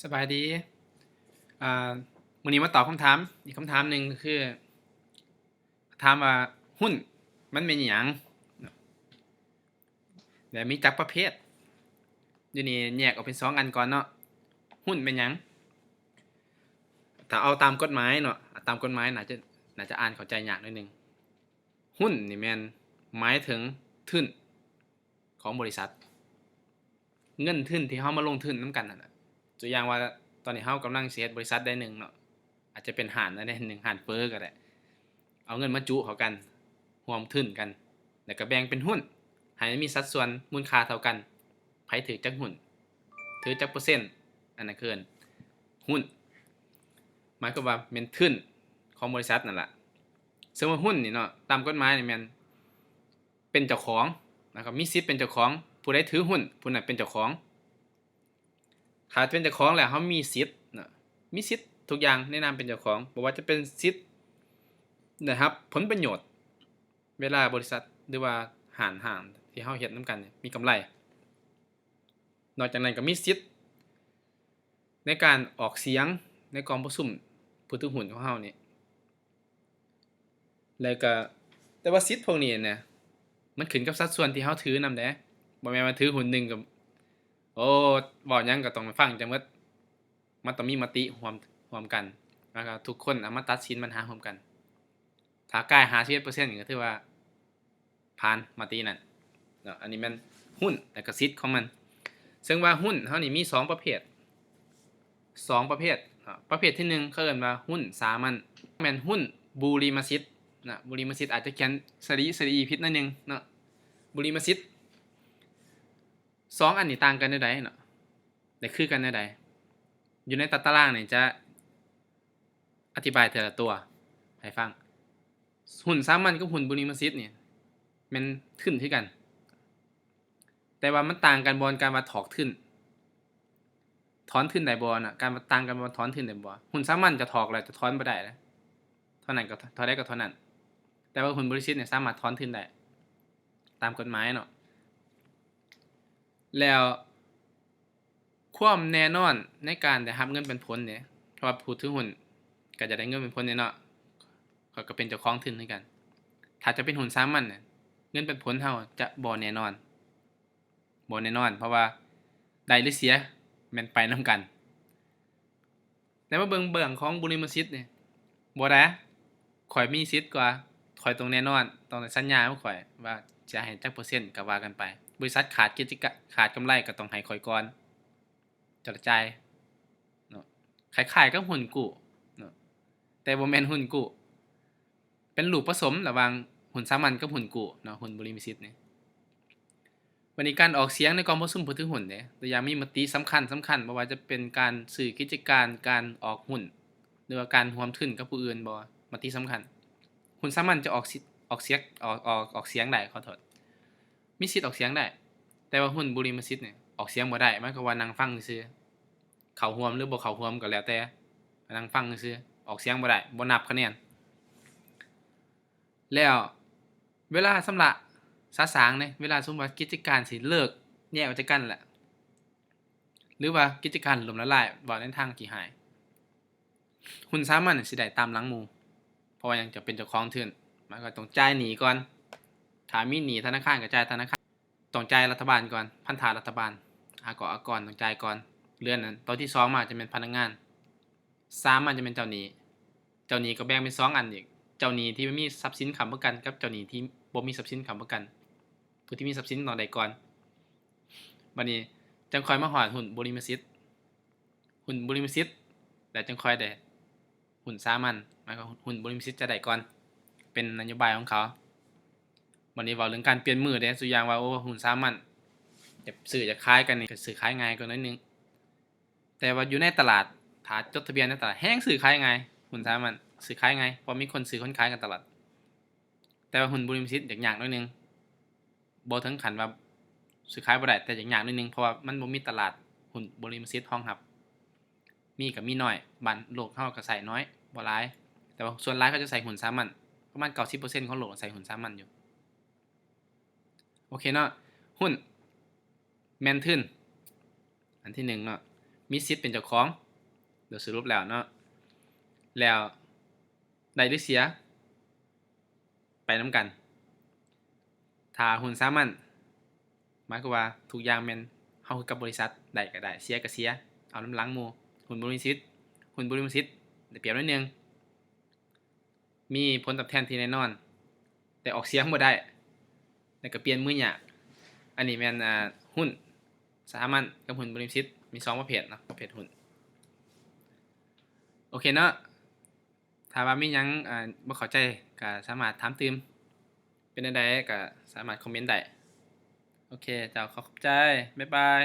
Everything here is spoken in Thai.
สบายดีอ่ามื้อนี้มาตอบคำถามอีกคำถามหนึ่งก็คือถามว่าหุ้นมันเป็นหยังและมีจักประเภทอยู่นี่แยกออกเป็น2อันก่อนเนาะหุ้นเป็นหยังถ้าเอาตามกฎหมายเนาะตามกฎหมายน่าจะอ่านเข้าใจยากหน่อยหนึงหุ้นนี่แม่นหมายถึงทุนของบริษัทเงินทุนที่เฮามาลงทุนนำกันนั่นน่ะตัวอย่างว่าตอนนี้เฮากำลังสิเฮ็ดบริษัทใดหนึ่งเนาะอาจจะเป็นห้านใดหนึ่งห้านเฟอก็ได้ เอาเงินมาจุเข้ากันร่วมทุนกันแล้วก็แบ่งเป็นหุ้นให้มันมีสัดส่วนมูลค่าเท่ากันไผถือจักหุ้นถือจักเปอร์เซ็นต์อันนั้นคือหุ้นหมายความว่าแม่นทุนของบริษัทนั่นล่ะซึ่งว่าหุ้นนี่เนาะตามกฎหมายนี่แม่นเป็นเจ้าของนะครับมีสิทธิ์เป็นเจ้าของผู้ใดถือหุ้นผู้นั้นเป็นเจ้าของถ้าเป็นเจ้าของแล้วเฮามีสิทธิ์นะมีสิทธิ์ทุกอย่างในนามเป็นเจ้าของบ่ว่าจะเป็นสิทธิ์นะครับผลประโยชน์ เวลาบริษัทหรือว่าห้างที่เฮาเฮ็ดนำกันเนี่ยมีกำไรนอกจากนั้นก็มีสิทธิ์ในการออกเสียงในกองประชุมผู้ถือหุ้นของเฮานี่แล้วก็แต่ว่าสิทธิ์พวกนี้เนี่ยมันขึ้นกับสัดส่วนที่เฮาถือนำเด้บ่แม่นว่าถือหุ้นหนึ่งก็โอ้เว้าหยังก็ต้องฟังจังหมดมันต้องมีมติร่วมกันแล้วก็ทุกคนเอามาตัดสินปัญหาร่วมกันถ้าใกล้51%นี่ก็ถือว่าผ่านมตินั้นเนาะอันนี้แม่นหุ้นแล้วก็สิทธิ์ของมัน ซึ่งว่าหุ้นเฮานี่มี2ประเภทประเภทประเภทที่1เขาเอิ้นว่าหุ้นสามัญแม่นหุ้นบูริมสิทธิ์นะบูริมสิทธิ์อาจจะเขียนสระอีผิดหน่อยหนึ่งเนาะบูริมสิทธิ์2อันนี้ต่างกันจั่งใดเนาะแต่คือกันจั่งใดอยู่ในตัดตารางนี่จะอธิบายแต่ละตัวให้ฟังหุ้นสามัญกับหุ้นบูริมสิทธิ์นี่แม่นทุนคือกันแต่ว่ามันต่างกันบ่อนการว่าถอกทุน ถอนทุนได้บ่น่ะการต่างกันว่าถอนทุนได้บ่หุ้นสามัญจะถอกแล้วจะถอนบ่ได้แล้วเท่านั้นก็เท่าใดก็เท่านั้นแต่ว่าหุ้นบริษัทเนี่ยสามารถถอนทุนได้ตามกฎหมายเนาะแล้วความแน่นอนในการได้รับเงินปันผลเนี่ยเพราะว่าผู้ถือหุ้นก็จะได้เงินปันผลเนี่ยเนาะเขาก็เป็นเจ้าของทุนคือกันถ้าจะเป็นหุ้นสามัญเนี่ยเงินปันผลเราจะบ่แน่นอนเพราะว่าได้หรือเสียแม่นไปนำกันแต่ว่าเบิ่งเบื้องของบุริมสิทธิ์นี่บ่นะข้อยมีสิทธิ์กว่าข้อยต้องแน่นอนต้องได้สัญญากับข้อยว่าจะให้จักเปอร์เซ็นต์ก็ว่ากันไปบริษัทขาดกำไรก็ต้องให้ข้อยก่อนจั่งจ่ายเนาะคล้ายๆกับหุ้นกู้เนาะแต่บ่แม่นหุ้นกู้เป็นลูกผสมระหว่างหุ้นสามัญกับหุ้นกู้เนาะหุ้นบุริมสิทธิ์นี่วันนี้การออกเสียงในกองประชุมผู้ถือหุ้นเนี่ยตัวอย่างมีมติสำคัญบ่ว่าจะเป็นการซื้อกิจการการออกหุ้นหรือว่าการร่วมทุนกับผู้อื่นบ่มติสำคัญ คุณสามัญจะออกสิออกเสียงออกเสียงได้ขอโทษมีสิทธิ์ออกเสียงได้แต่ว่าหุ้นบุริมสิทธิ์เนี่ยออกเสียงบ่ได้หมายความว่านั่งฟังซื่อๆเข้าร่วมหรือบ่เข้าร่วมก็แล้วแต่นั่งฟังซื่อๆออกเสียงบ่ได้บ่นับคะแนนแล้วเวลาสำหรับสะสางเนี่ยเวลาสมมุติว่ากิจการสิเลิกแยกออกจากกันแหละหรือว่ากิจการล่มละลายเว้าในทางที่ร้ายหุ้นสามัญสิได้ตามหลังหมู่เพราะว่าหยังจะเป็นเจ้าของทุนมันก็ต้องจ่ายหนี้ก่อนถ้ามีหนี้ธนาคารก็จ่ายธนาคาร ต้องจ่ายรัฐบาลก่อนพันธะรัฐบาลอากรต้องจ่ายก่อนเรือนนั้นตัวที่2มาจะเป็นพนักงาน3มันจะเป็นเจ้าหนี้ก็แบ่งเป็น2อันอีกเจ้าหนี้ที่มีทรัพย์สินค้ำประกันกับเจ้าหนี้ที่บ่มีทรัพย์สินค้ำประกันผู้ที่มีทรัพย์สินต้องได้ก่อนบัดนี้จังค่อยมาฮอดหุ้นบริมสิทธิ์แล้วจังค่อยได้หุ้นสามัญหมายความหุ้นบริมสิทธิ์จะได้ก่อนเป็นนโยบายของเขาวันนี้เว้าเรื่องการเปลี่ยนมือเด้ตัวอย่างว่าโอ้หุ้นสามัญ จะซื้อจะขายกันนี่ก็ซื้อขายง่ายกว่าน้อยนึงแต่ว่าอยู่ในตลาดถ้าจดทะเบียนในตลาดแฮงซื้อขายง่ายหุ้นสามัญซื้อขายง่ายเพราะมีคนซื้อคนขายกันตลอดแต่ว่าหุ้นบริษัทยากน้อยนึงบ่ถึงขั้นว่าซื้อขายบ่ได้แต่ยากน้อยนึงเพราะว่ามันบ่มีตลาดหุ้นบริษัทรองรับมีก็มีน้อยบ้านโลกเฮาก็ใช้น้อยบ่หลายแต่ว่าส่วนหลายเขาจะใช้หุ้นสามัญประมาณ90%ของโลกใช้หุ้นสามัญอยู่โอเคเนาะหุ้น แม่นทุนอันที่1เนาะ มีสิทธิ์เป็นเจ้าของโดยสรุปแล้วเนาะแล้วได้หรือเสียไปนำกันถ้าหุ้นสามัญหมายความว่าทุกอย่างแม่นเฮาคือกับบริษัทได้ก็ได้เสียก็เสียเอานำหลังหมู่หุ้นบ่มีสิทธิ์หุ้นบ่มีสิทธิ์ได้เปรียบหน่อยหนึ่งมีผลตอบแทนที่แน่นอนแต่ออกเสียงบ่ได้แล้วก็เปลี่ยนมือยากอันนี้แม่นหุ้นสามัญกับหุ้นบ่มีสิทธิ์มี2ประเภทเนาะประเภทหุ้นโอเคเนาะถ้าว่ามีหยังบ่เข้าใจก็สามารถถามตื่มเป็นจั่งใดก็สามารถคอมเมนต์ได้โอเคเจ้าขอบใจบ๊ายบาย